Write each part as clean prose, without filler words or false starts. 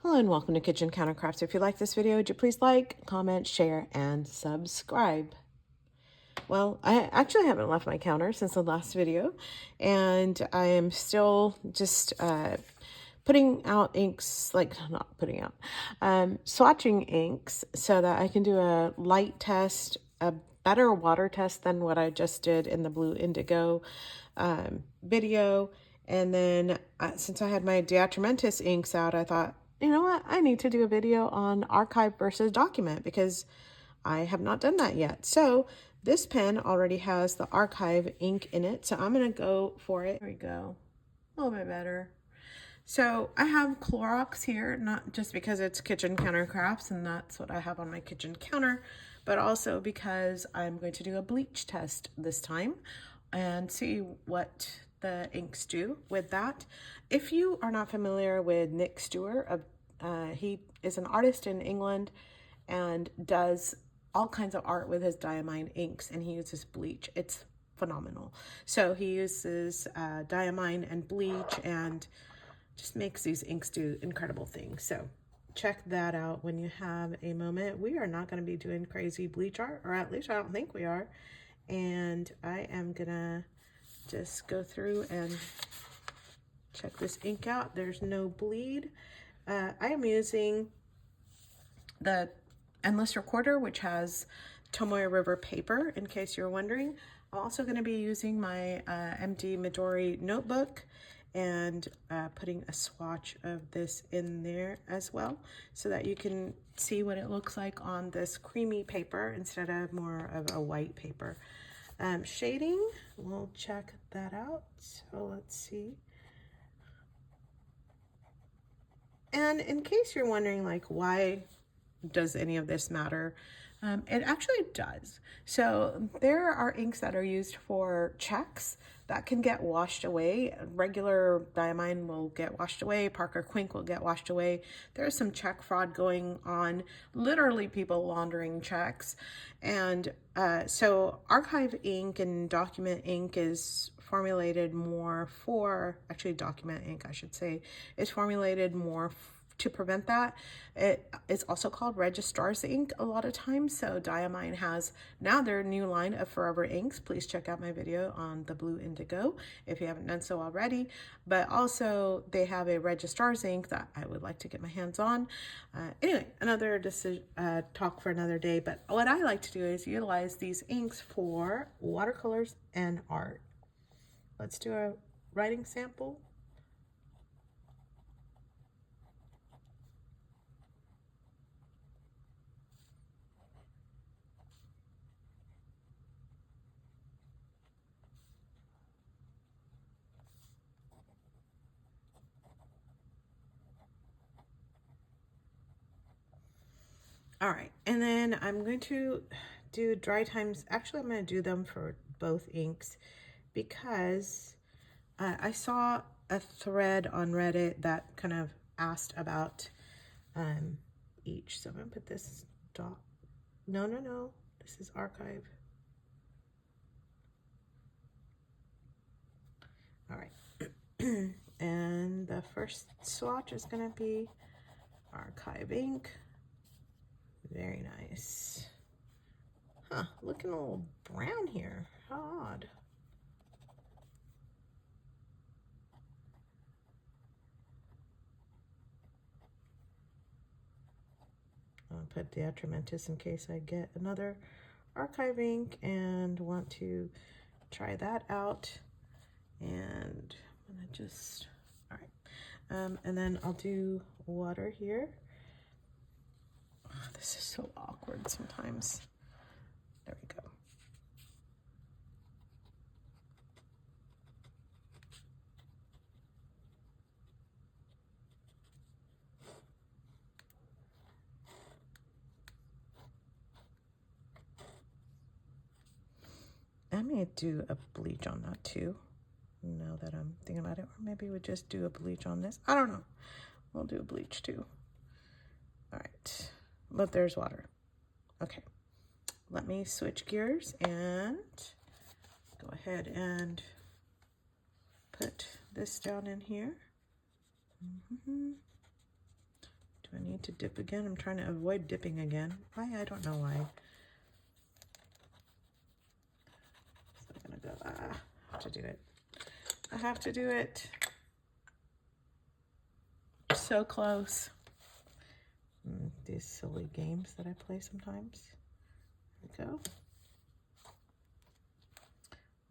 Hello and welcome to Kitchen Countercrafts. If you like this video, would you please like, comment, share, and subscribe? Well, I actually haven't left my counter since the last video, and I am still just putting out inks, not putting out, swatching inks so that I can do a light test, a better water test than what I just did in the blue indigo video. And then since I had my DeAtramentis inks out, I thought, you know what, I need to do a video on Archive versus Document because I have not done that yet. So this pen already has the Archive ink in it, so I'm going to go for it. There we go. A little bit better. So I have Clorox here, not just because it's Kitchen Countercrafts and that's what I have on my kitchen counter, but also because I'm going to do a bleach test this time and see what the inks do with that. If you are not familiar with Nick Stewart, he is an artist in England and does all kinds of art with his Diamine inks, and he uses bleach. It's phenomenal. So he uses Diamine and bleach and just makes these inks do incredible things. So check that out when you have a moment. We are not going to be doing crazy bleach art, or at least I don't think we are. And I am gonna just go through and check this ink out. There's no bleed. I am using the Endless Recorder, which has Tomoe River paper, in case you're wondering. I'm also going to be using my MD Midori notebook and putting a swatch of this in there as well so that you can see what it looks like on this creamy paper instead of more of a white paper. Shading, we'll check that out. So let's see. And in case you're wondering, like, why does any of this matter? It actually does. So there are inks that are used for checks that can get washed away. Regular Diamine will get washed away. Parker Quink will get washed away. There's some check fraud going on, literally people laundering checks. And so Archive ink and Document ink is formulated more for, actually Document ink, I should say, is formulated more to prevent that. It is also called Registrar's ink a lot of times. So Diamine has now their new line of forever inks. Please check out my video on the blue indigo if you haven't done so already. But also they have a Registrar's ink that I would like to get my hands on. Anyway, another talk for another day. But what I like to do is utilize these inks for watercolors and art. Let's do a writing sample. All right, and then I'm going to do dry times. Actually, I'm going to do them for both inks because I saw a thread on Reddit that kind of asked about each. So I'm going to put this dot. No. This is Archive. All right. And the first swatch is going to be Archive ink. Very nice. Huh, looking a little brown here. How odd. I'll put DeAtramentis in case I get another Archive ink and want to try that out. And I'm gonna just, all right. And then I'll do water here. Oh, this is so awkward sometimes. There we go. I may do a bleach on that too, now that I'm thinking about it. Or maybe we'll just do a bleach on this. I don't know. We'll do a bleach too. All right, but there's water. Okay, let me switch gears and go ahead and put this down in here. Do I need to dip again? I'm trying to avoid dipping again. Why? I don't know why. So I'm gonna go, I have to do it. I have to do it. So close. These silly games that I play sometimes. There we go.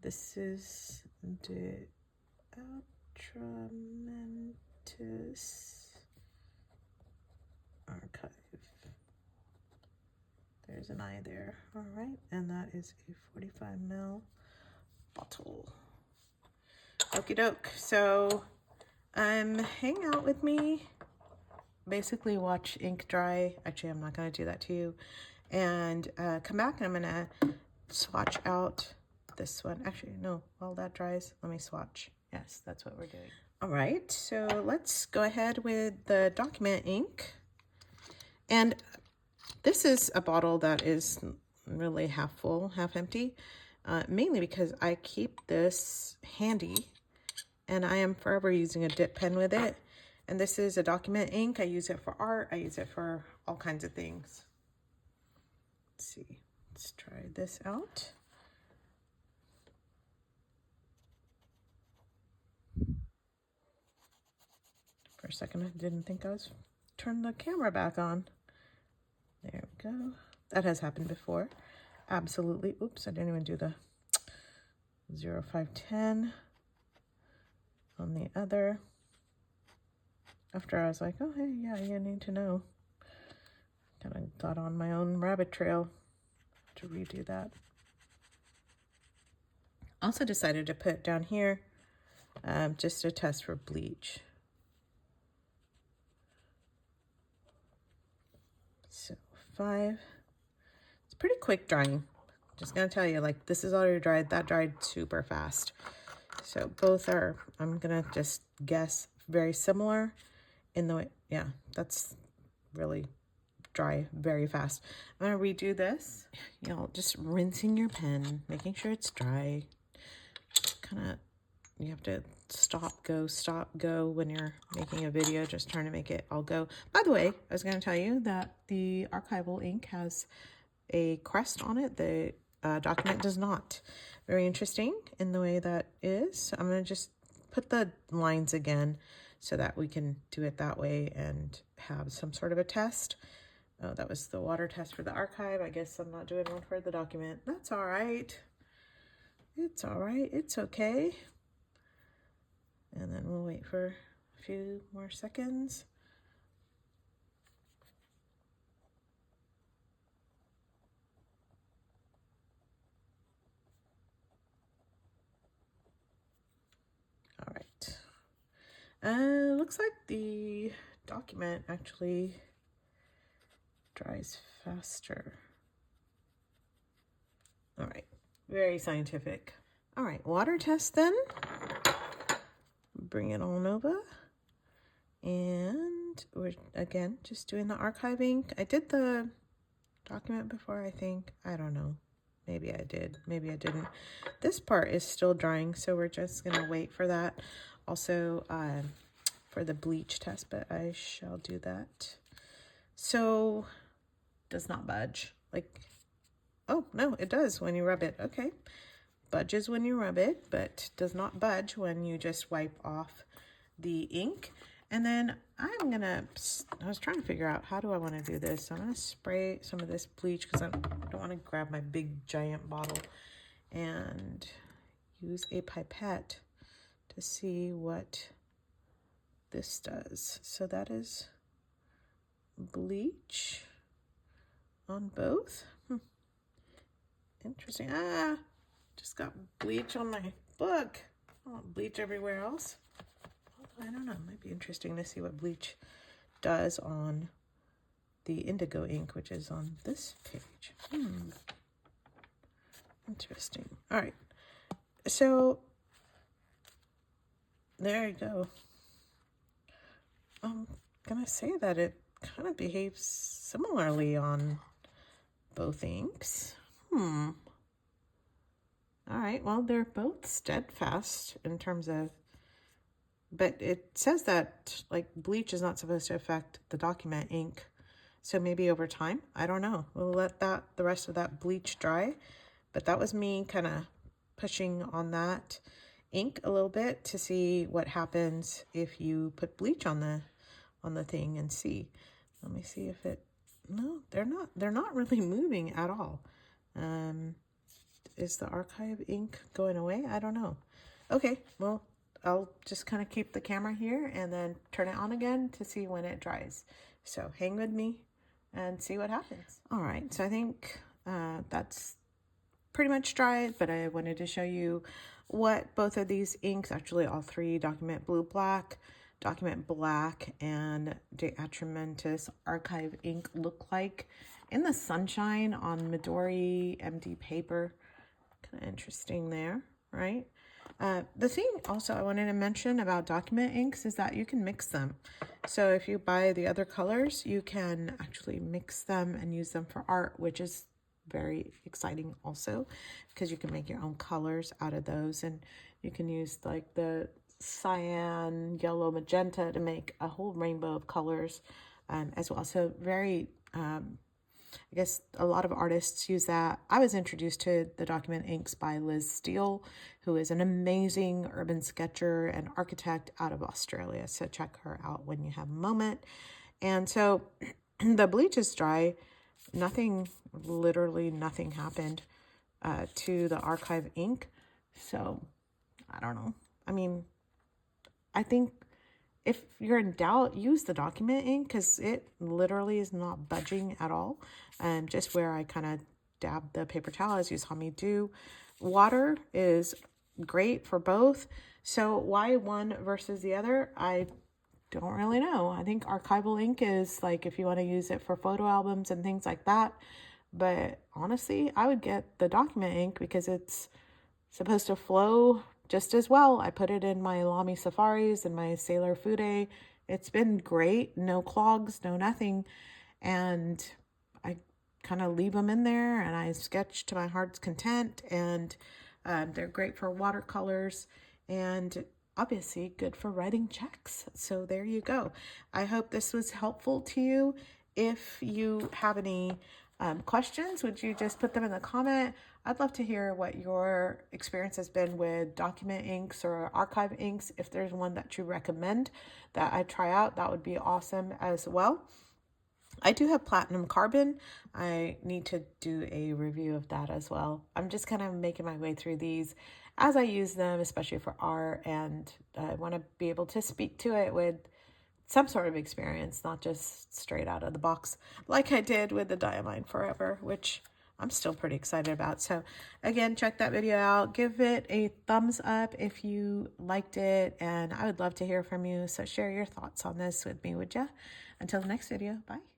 This is DeAtramentis Archive. There's an eye there. All right, and that is a 45 ml bottle. Okie doke. So hang out with me. Basically watch ink dry. Actually, I'm not going to do that to you. And come back and I'm going to swatch out this one. Actually, no, while that dries, let me swatch. Yes, that's what we're doing. All right, so let's go ahead with the document ink. And this is a bottle that is really half full, half empty, mainly because I keep this handy and I am forever using a dip pen with it. And this is a document ink. I use it for art. I use it for all kinds of things. Let's see, let's try this out. For a second, I didn't think I was turning the camera back on. There we go. That has happened before. Absolutely. Oops, I didn't even do the 0510 on the other. After I was like, oh, hey, yeah, you need to know. Kind of got on my own rabbit trail to redo that. Also decided to put down here just a test for bleach. So 5. It's pretty quick drying. Just gonna tell you, like, this is already dried. That dried super fast. So both are, I'm gonna just guess, very similar in the way, yeah, that's really dry very fast. I'm gonna redo this. You know, just rinsing your pen, making sure it's dry. Kind of, you have to stop, go when you're making a video, just trying to make it all go. By the way, I was gonna tell you that the archival ink has a crest on it. The document does not. Very interesting in the way that is. I'm gonna just put the lines again so that we can do it that way and have some sort of a test. Oh, that was the water test for the archive. I guess I'm not doing one for the document. That's all right. It's all right. It's okay. And then we'll wait for a few more seconds. All right. Looks like the document actually dries faster. All right, very scientific. All right, water test then. Bring it on over. And we're, again, just doing the archive ink. I did the document before, I think. I don't know. Maybe I did, maybe I didn't. This part is still drying, so we're just gonna wait for that. Also, for the bleach test, but I shall do that. So, does not budge. Like, oh, no, it does when you rub it. Okay. Budges when you rub it, but does not budge when you just wipe off the ink. And then I'm gonna, I was trying to figure out how do I want to do this. So I'm gonna spray some of this bleach because I don't want to grab my big giant bottle and use a pipette to see what this does. So that is bleach on both. Interesting. Just got bleach on my book. I want bleach everywhere else. I don't know. It might be interesting to see what bleach does on the Indigo ink, which is on this page. Interesting. All right. So there you go. I'm gonna say that it kind of behaves similarly on both inks. All right, well, they're both steadfast in terms of But it says that like bleach is not supposed to affect the document ink. So maybe over time, I don't know. We'll let the rest of that bleach dry. But that was me kind of pushing on that ink a little bit to see what happens if you put bleach on the thing and see. Let me see if it, no, they're not really moving at all. Is the archive ink going away? I don't know. Okay, well, I'll just kind of keep the camera here and then turn it on again to see when it dries. So hang with me and see what happens. All right, so I think that's pretty much dried, but I wanted to show you what both of these inks, actually all three, Document Blue Black, Document Black, and DeAtramentis Archive ink look like in the sunshine on Midori MD paper. Kind of interesting there, right? The thing also I wanted to mention about document inks is that you can mix them. So if you buy the other colors, you can actually mix them and use them for art, which is very exciting also, because you can make your own colors out of those, and you can use like the cyan, yellow, magenta to make a whole rainbow of colors as well. So very I guess a lot of artists use that. I was introduced to the document inks by Liz Steele, who is an amazing urban sketcher and architect out of Australia. So check her out when you have a moment. And so the bleach is dry. Nothing, literally nothing happened to the archive ink. So I don't know. I mean, I think if you're in doubt, use the document ink because it literally is not budging at all. And just where I kind of dab the paper towel, as you saw me do. Water is great for both. So why one versus the other? I don't really know. I think archival ink is like if you want to use it for photo albums and things like that. But honestly, I would get the document ink because it's supposed to flow just as well. I put it in my Lamy Safaris and my Sailor Fude. It's been great. No clogs, no nothing. And I kind of leave them in there and I sketch to my heart's content. And they're great for watercolors and obviously good for writing checks. So there you go. I hope this was helpful to you. If you have any questions, would you just put them in the comment? I'd love to hear what your experience has been with document inks or archive inks. If there's one that you recommend that I try out, that would be awesome as well. I do have platinum carbon. I need to do a review of that as well. I'm just kind of making my way through these as I use them, especially for art, and I want to be able to speak to it with some sort of experience, not just straight out of the box like I did with the Diamine Forever, which I'm still pretty excited about. So again, check that video out. Give it a thumbs up if you liked it, and I would love to hear from you. So share your thoughts on this with me, would ya? Until the next video, bye.